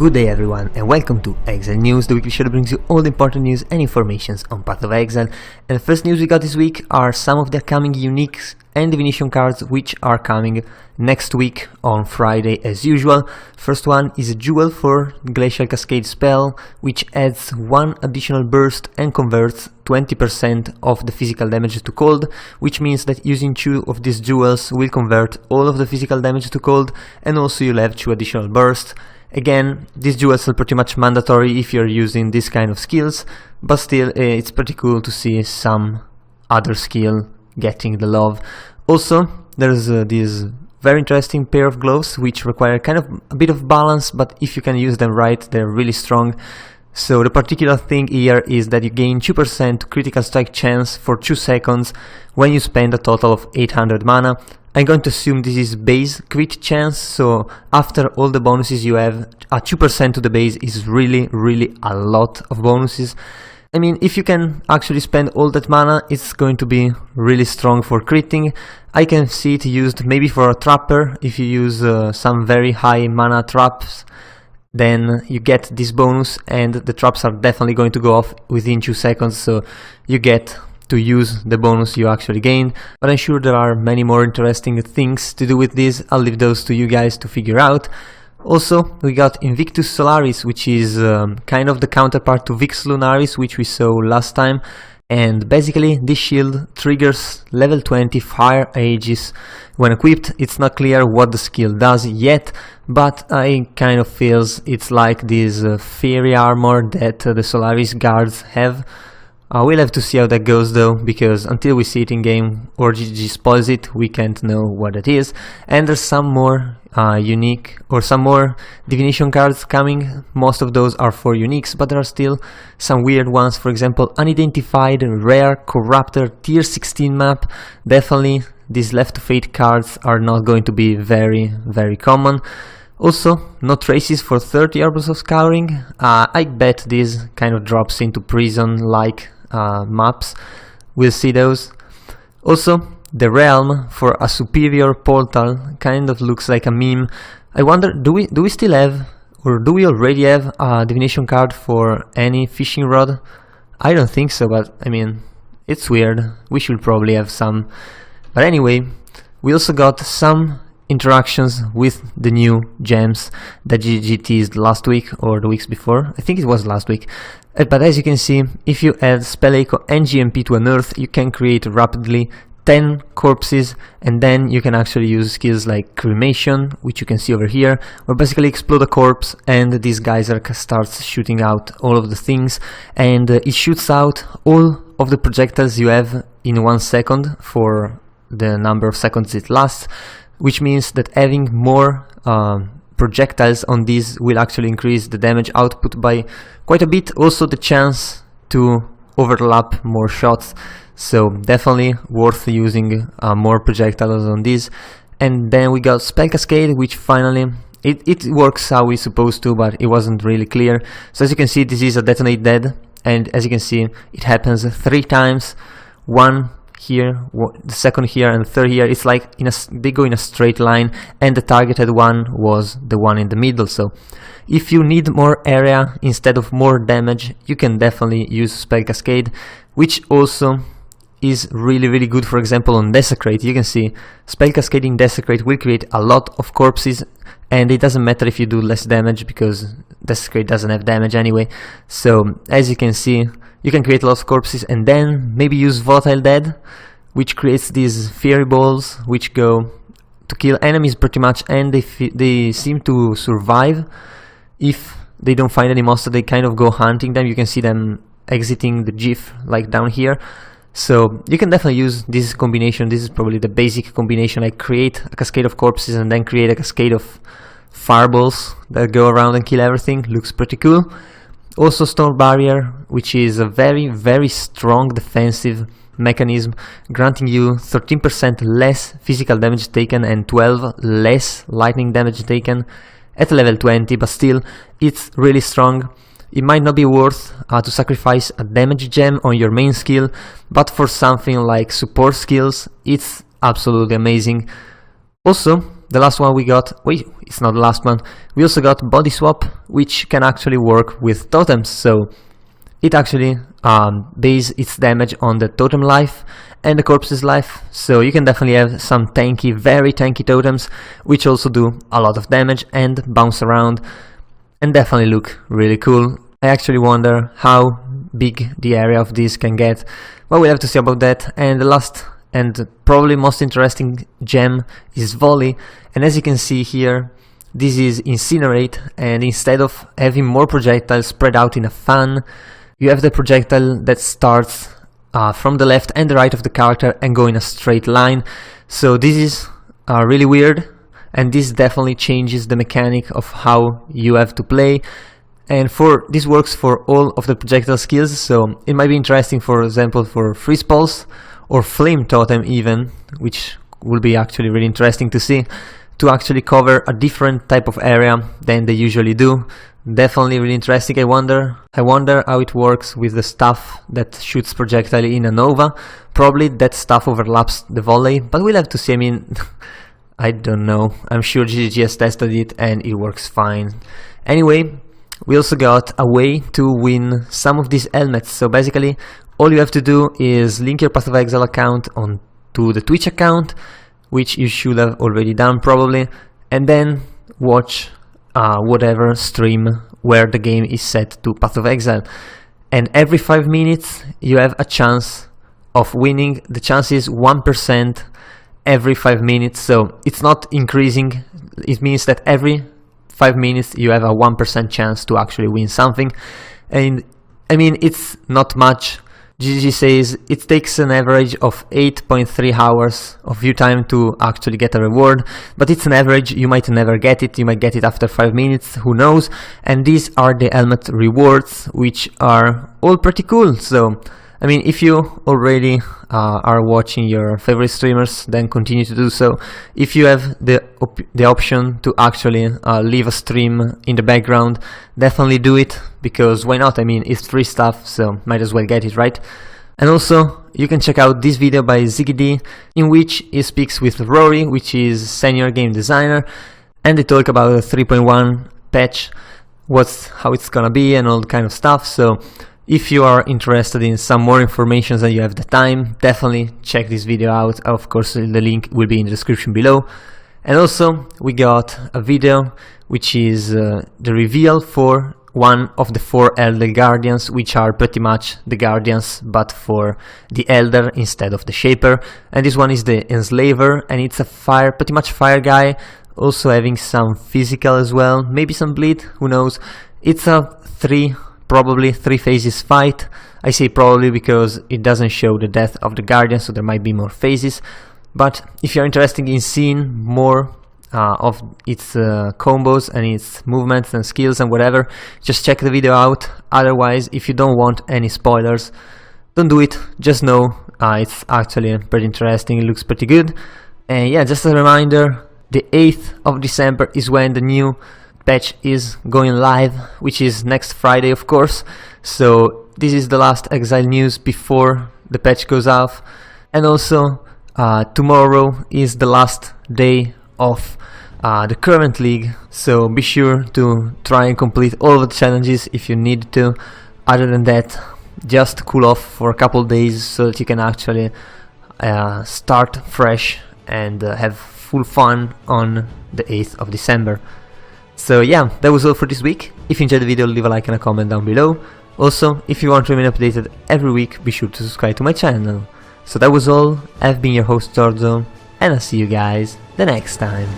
Good day everyone and welcome to Exile News, the weekly show that brings you all the important news and informations on Path of Exile. And the first news we got this week are some of the upcoming uniques and divination cards which are coming next week on Friday as usual. First one is a jewel for Glacial Cascade spell, which adds 1 additional burst and converts 20% of the physical damage to cold, which means that using 2 of these jewels will convert all of the physical damage to cold, and also you'll have 2 additional bursts. Again, these jewels are pretty much mandatory if you're using this kind of skills, but still it's pretty cool to see some other skill getting the love. Also, there's this very interesting pair of gloves which require kind of a bit of balance, but if you can use them right, they're really strong. So the particular thing here is that you gain 2% critical strike chance for 2 seconds when you spend a total of 800 mana. I'm going to assume this is base crit chance, so after all the bonuses you have, a 2% to the base is really a lot of bonuses. I mean, if you can actually spend all that mana, it's going to be really strong for critting. I can see it used maybe for a trapper. If you use some very high mana traps, then you get this bonus, and the traps are definitely going to go off within 2 seconds, so you get to use the bonus you actually gained. But I'm sure there are many more interesting things to do with this. I'll leave those to you guys to figure out. Also, we got Invictus Solaris, which is kind of the counterpart to Vix Lunaris, which we saw last time. And basically, this shield triggers level 20 Fire Aegis when equipped. It's not clear what the skill does yet, but I kind of feels it's like this fairy armor that the Solaris guards have. We'll have to see how that goes though, because until we see it in game or GG spoils it, we can't know what it is. And there's some more unique or some more divination cards coming. Most of those are for uniques, but there are still some weird ones. For example, unidentified rare corruptor tier 16 map. Definitely these left to fate cards are not going to be very common. Also, no traces for 30 Arbors of Scouring. I bet this kind of drops into prison-like maps. We'll see those. Also, the Realm for a superior portal kind of looks like a meme. I wonder, do we still have, or do we already have a divination card for any fishing rod? I don't think so, but I mean, it's weird. We should probably have some. But anyway, we also got some interactions with the new gems that GG teased last week or the weeks before. I think it was last week. But as you can see, if you add Spell Echo and GMP to an Earth, you can create rapidly 10 corpses, and then you can actually use skills like Cremation, which you can see over here, where basically explode a corpse and this geyser starts shooting out all of the things, and it shoots out all of the projectiles you have in 1 second for the number of seconds it lasts, which means that having more projectiles on these will actually increase the damage output by quite a bit. Also the chance to overlap more shots, so definitely worth using more projectiles on these. And then we got Spell Cascade, which finally it works how it's supposed to, but it wasn't really clear. So as you can see, this is a detonate dead, and as you can see, it happens 3 times. 1 here, the second here, and the third here. It's like they go in a straight line, and the targeted one was the one in the middle. So if you need more area instead of more damage, you can definitely use Spell Cascade, which also is really good. For example, on Desecrate, you can see Spell Cascade in Desecrate will create a lot of corpses, and it doesn't matter if you do less damage because Desecrate doesn't have damage anyway. So as you can see, you can create a lot of corpses, and then maybe use Volatile Dead, which creates these fairy balls which go to kill enemies pretty much, and they seem to survive. If they don't find any monster, they kind of go hunting them. You can see them exiting the GIF like down here. So you can definitely use this combination. This is probably the basic combination, like create a cascade of corpses and then create a cascade of fireballs that go around and kill everything. Looks pretty cool. Also Stone Barrier, which is a very strong defensive mechanism, granting you 13% less physical damage taken and 12 less lightning damage taken at level 20, but still it's really strong. It might not be worth to sacrifice a damage gem on your main skill, but for something like support skills, it's absolutely amazing. Also, the last one we got, wait, it's not the last one, we also got Body Swap, which can actually work with totems, so it actually bases its damage on the totem life and the corpse's life, so you can definitely have some tanky, very tanky totems, which also do a lot of damage and bounce around, and definitely look really cool. I actually wonder how big the area of this can get, but we'll have to see about that. And the last and probably most interesting gem is Volley, and as you can see here, this is Incinerate, and instead of having more projectiles spread out in a fan, you have the projectile that starts from the left and the right of the character and go in a straight line. So this is really weird, and this definitely changes the mechanic of how you have to play. And this works for all of the projectile skills, so it might be interesting, for example, for Freeze Pulse or Flame Totem even, which will be actually really interesting to see, to actually cover a different type of area than they usually do. Definitely really interesting. I wonder how it works with the stuff that shoots projectile in a Nova. Probably that stuff overlaps the Volley, but we'll have to see. I mean, I don't know. I'm sure GGG has tested it and it works fine. Anyway, we also got a way to win some of these helmets. So basically, all you have to do is link your Path of Exile account onto the Twitch account, which you should have already done probably, and then watch whatever stream where the game is set to Path of Exile. And every 5 minutes you have a chance of winning. The chance is 1% every 5 minutes, so it's not increasing. It means that every 5 minutes you have a 1% chance to actually win something. And I mean, it's not much. GG says it takes an average of 8.3 hours of view time to actually get a reward, but it's an average. You might never get it, you might get it after 5 minutes, who knows. And these are the helmet rewards, which are all pretty cool. So I mean, if you already are watching your favorite streamers, then continue to do so. If you have the option to actually leave a stream in the background, definitely do it, because why not? I mean, it's free stuff, so might as well get it, right? And also, you can check out this video by ZiggyD, in which he speaks with Rory, which is senior game designer, and they talk about the 3.1 patch, how it's gonna be and all kind of stuff. So if you are interested in some more information and you have the time, definitely check this video out. Of course, the link will be in the description below. And also, we got a video which is the reveal for one of the 4 Elder Guardians, which are pretty much the Guardians, but for the Elder instead of the Shaper. And this one is the Enslaver, and it's a pretty much fire guy, also having some physical as well, maybe some bleed, who knows. It's a probably 3 phases fight. I say probably because it doesn't show the death of the Guardian, so there might be more phases. But if you're interested in seeing more of its combos and its movements and skills and whatever, just check the video out. Otherwise, if you don't want any spoilers, don't do it. Just know it's actually pretty interesting, it looks pretty good. And yeah, just a reminder, the 8th of December is when the new patch is going live, which is next Friday, of course. So this is the last Exile news before the patch goes off. And also tomorrow is the last day of the current league, so be sure to try and complete all of the challenges if you need to. Other than that, just cool off for a couple days so that you can actually start fresh and have full fun on the 8th of December. So yeah, that was all for this week. If you enjoyed the video, leave a like and a comment down below. Also, if you want to remain updated every week, be sure to subscribe to my channel. So that was all. I've been your host Giorgio, and I'll see you guys the next time.